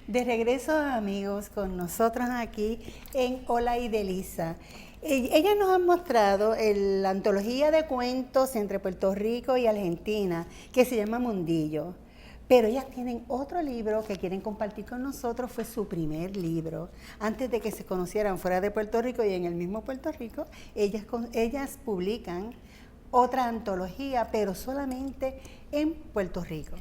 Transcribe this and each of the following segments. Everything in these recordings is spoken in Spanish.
De regreso, amigos, con nosotros aquí en Hola Idelisa. Ellas nos han mostrado la antología de cuentos entre Puerto Rico y Argentina, que se llama Mundillo. Pero ellas tienen otro libro que quieren compartir con nosotros, fue su primer libro. Antes de que se conocieran fuera de Puerto Rico y en el mismo Puerto Rico, ellas publican otra antología, pero solamente en Puerto Rico.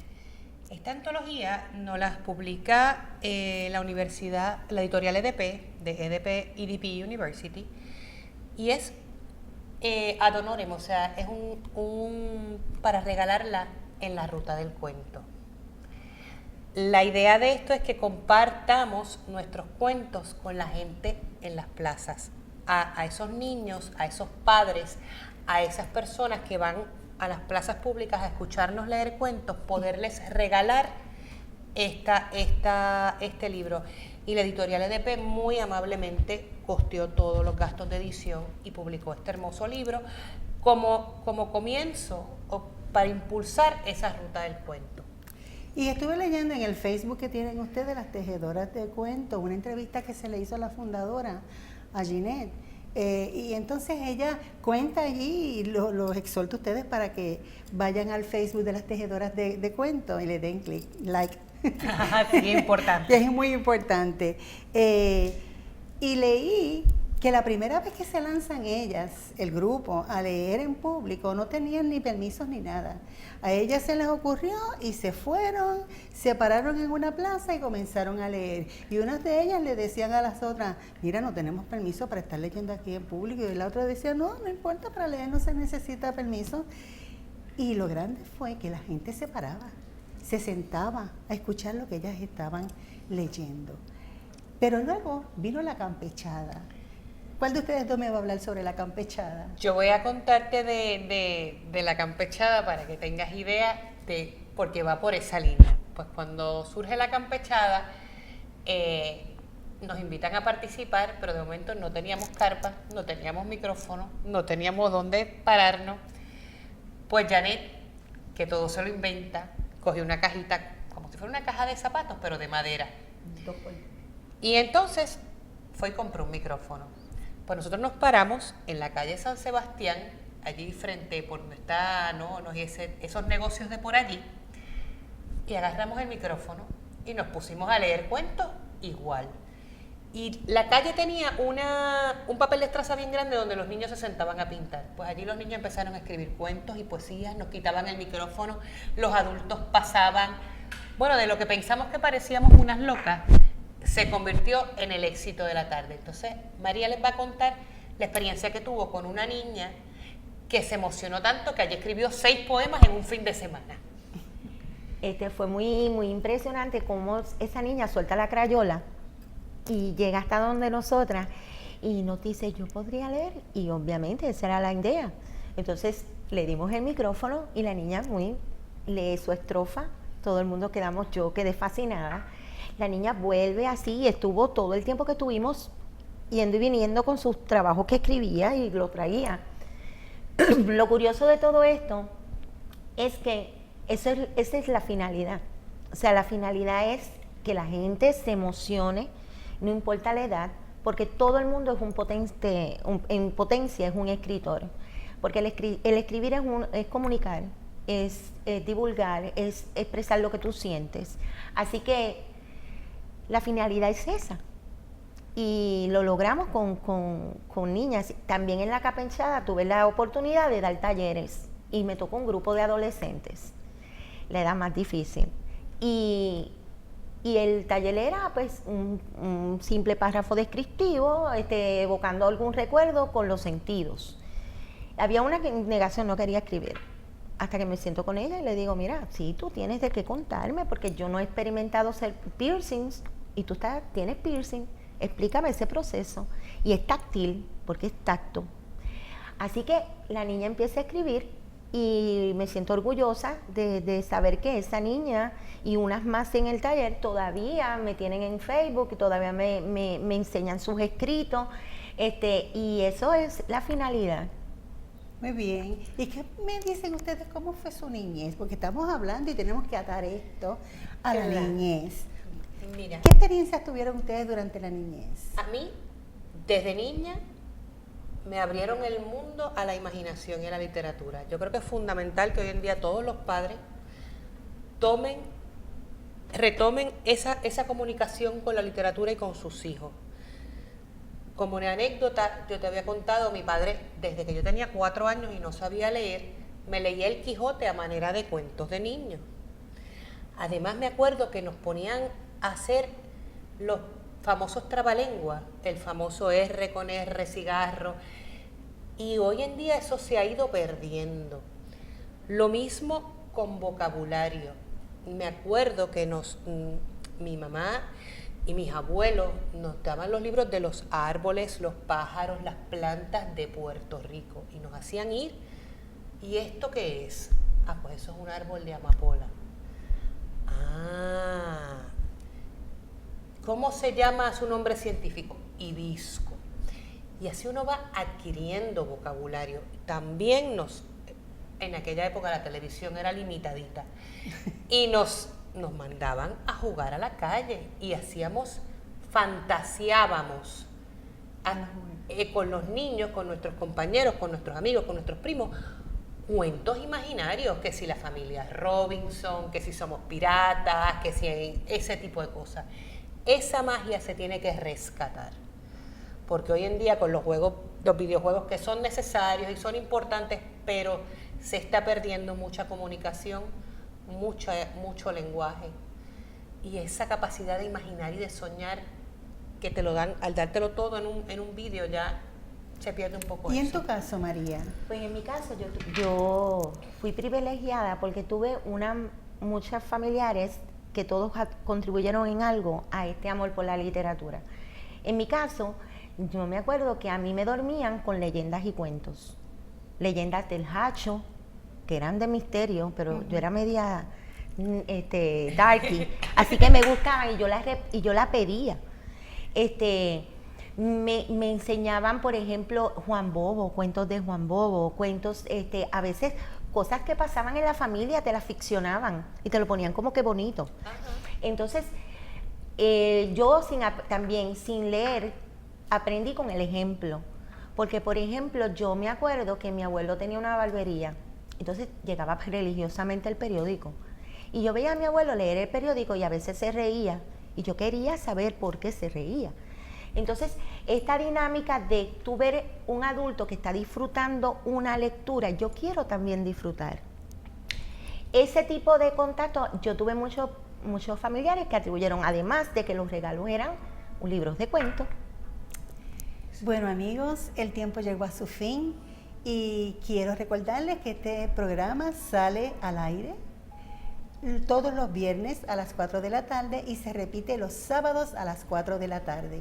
Esta antología nos las publica la universidad, la editorial EDP, de EDP University, y es ad honorem, o sea, es para regalarla en la ruta del cuento. La idea de esto es que compartamos nuestros cuentos con la gente en las plazas, a esos niños, a esos padres, a esas personas que van a las plazas públicas a escucharnos leer cuentos, poderles regalar este libro. Y la editorial EDP muy amablemente costeó todos los gastos de edición y publicó este hermoso libro como comienzo para impulsar esa ruta del cuento. Y estuve leyendo en el Facebook que tienen ustedes, las tejedoras de cuentos, una entrevista que se le hizo a la fundadora, a Ginette. Y entonces ella cuenta allí y los exhorta a ustedes para que vayan al Facebook de las tejedoras de cuentos y le den clic, like. Sí, importante. Es muy importante. Y leí que la primera vez que se lanzan ellas, el grupo, a leer en público, no tenían ni permisos ni nada. A ellas se les ocurrió y se fueron, se pararon en una plaza y comenzaron a leer. Y unas de ellas le decían a las otras, mira, no tenemos permiso para estar leyendo aquí en público. Y la otra decía, no importa, para leer no se necesita permiso. Y lo grande fue que la gente se paraba, se sentaba a escuchar lo que ellas estaban leyendo. Pero luego vino la campechada. ¿Cuál de ustedes dos me va a hablar sobre la campechada? Yo voy a contarte de la campechada para que tengas idea de por qué va por esa línea. Pues cuando surge la campechada, nos invitan a participar, pero de momento no teníamos carpa, no teníamos micrófono, no teníamos dónde pararnos. Pues Janet, que todo se lo inventa, cogió una cajita, como si fuera una caja de zapatos, pero de madera. Y entonces fue y compró un micrófono. Pues nosotros nos paramos en la calle San Sebastián, allí frente por donde está esos negocios de por allí, y agarramos el micrófono y nos pusimos a leer cuentos igual. Y la calle tenía un papel de estraza bien grande donde los niños se sentaban a pintar. Pues allí los niños empezaron a escribir cuentos y poesías, nos quitaban el micrófono, los adultos pasaban. Bueno, de lo que pensamos que parecíamos unas locas, se convirtió en el éxito de la tarde. Entonces, María les va a contar la experiencia que tuvo con una niña que se emocionó tanto que allí escribió 6 poemas en un fin de semana. Fue muy, muy impresionante cómo esa niña suelta la crayola y llega hasta donde nosotras y nos dice, yo podría leer, y obviamente esa era la idea. Entonces le dimos el micrófono y la niña lee su estrofa, todo el mundo yo quedé fascinada. La niña vuelve así y estuvo todo el tiempo que estuvimos yendo y viniendo con sus trabajos que escribía y lo traía. Lo curioso de todo esto es que esa es la finalidad. O sea, la finalidad es que la gente se emocione, no importa la edad, porque todo el mundo es en potencia es un escritor. Porque el escribir es comunicar, es divulgar, es expresar lo que tú sientes. Así que la finalidad es esa. Y lo logramos con niñas. También en la campechada tuve la oportunidad de dar talleres y me tocó un grupo de adolescentes, la edad más difícil. Y el taller era pues un simple párrafo descriptivo, evocando algún recuerdo con los sentidos. Había una negación, no quería escribir. Hasta que me siento con ella y le digo, mira, sí, tú tienes de qué contarme, porque yo no he experimentado hacer piercings y tú tienes piercing, explícame ese proceso. Y es táctil, porque es tacto. Así que la niña empieza a escribir y me siento orgullosa de saber que esa niña y unas más en el taller todavía me tienen en Facebook y todavía me enseñan sus escritos, y eso es la finalidad. Muy bien. ¿Y qué me dicen ustedes cómo fue su niñez? Porque estamos hablando y tenemos que atar esto a la niñez. Mira, ¿Qué experiencias tuvieron ustedes durante la niñez? a mí, desde niña, me abrieron el mundo a la imaginación y a la literatura. Yo creo que es fundamental que hoy en día todos los padres retomen esa comunicación con la literatura y con sus hijos. Como una anécdota, yo te había contado, mi padre, desde que yo tenía 4 años y no sabía leer, me leía el Quijote a manera de cuentos de niños. Además me acuerdo que nos ponían a hacer los famosos trabalenguas, el famoso R con R, cigarro, y hoy en día eso se ha ido perdiendo. Lo mismo con vocabulario. Me acuerdo que mi mamá y mis abuelos nos daban los libros de los árboles, los pájaros, las plantas de Puerto Rico y nos hacían ir. ¿Y esto qué es? Ah, pues eso es un árbol de amapola. Ah, ¿cómo se llama su nombre científico? Hibisco. Y así uno va adquiriendo vocabulario. También en aquella época la televisión era limitadita y nos mandaban a jugar a la calle y fantaseábamos con los niños, con nuestros compañeros, con nuestros amigos, con nuestros primos, cuentos imaginarios, que si la familia Robinson, que si somos piratas, que si ese tipo de cosas. Esa magia se tiene que rescatar, porque hoy en día con los videojuegos que son necesarios y son importantes, pero se está perdiendo mucha comunicación, mucho lenguaje, y esa capacidad de imaginar y de soñar que te lo dan, al dártelo todo en un vídeo, ya se pierde un poco. ¿Y eso. en tu caso, María? Pues en mi caso yo fui privilegiada porque tuve muchas familiares que todos contribuyeron en algo a este amor por la literatura. En mi caso, yo me acuerdo que a mí me dormían con leyendas y cuentos. Leyendas del Hacho, que eran de misterio, pero yo era media darky, así que me buscaban y yo la pedía. Me enseñaban, por ejemplo, Juan Bobo, cuentos de Juan Bobo, cuentos, a veces cosas que pasaban en la familia te las ficcionaban y te lo ponían como que bonito. Ajá. Entonces, yo también sin leer aprendí con el ejemplo, porque por ejemplo yo me acuerdo que mi abuelo tenía una barbería, entonces llegaba religiosamente el periódico y yo veía a mi abuelo leer el periódico y a veces se reía y yo quería saber por qué se reía. Entonces, esta dinámica de tú ver un adulto que está disfrutando una lectura, yo quiero también disfrutar. Ese tipo de contacto, yo tuve muchos familiares que atribuyeron, además de que los regalos eran libros de cuentos. Bueno, amigos, el tiempo llegó a su fin y quiero recordarles que este programa sale al aire todos los viernes a las 4 de la tarde y se repite los sábados a las 4 de la tarde.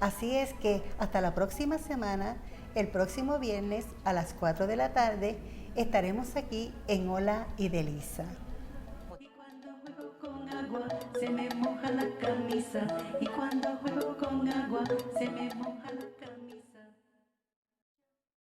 Así es que hasta la próxima semana, el próximo viernes a las 4 de la tarde, estaremos aquí en Hola Idelisa. Y cuando juego con agua, se me moja la camisa. Y cuando juego con agua, se me moja la camisa.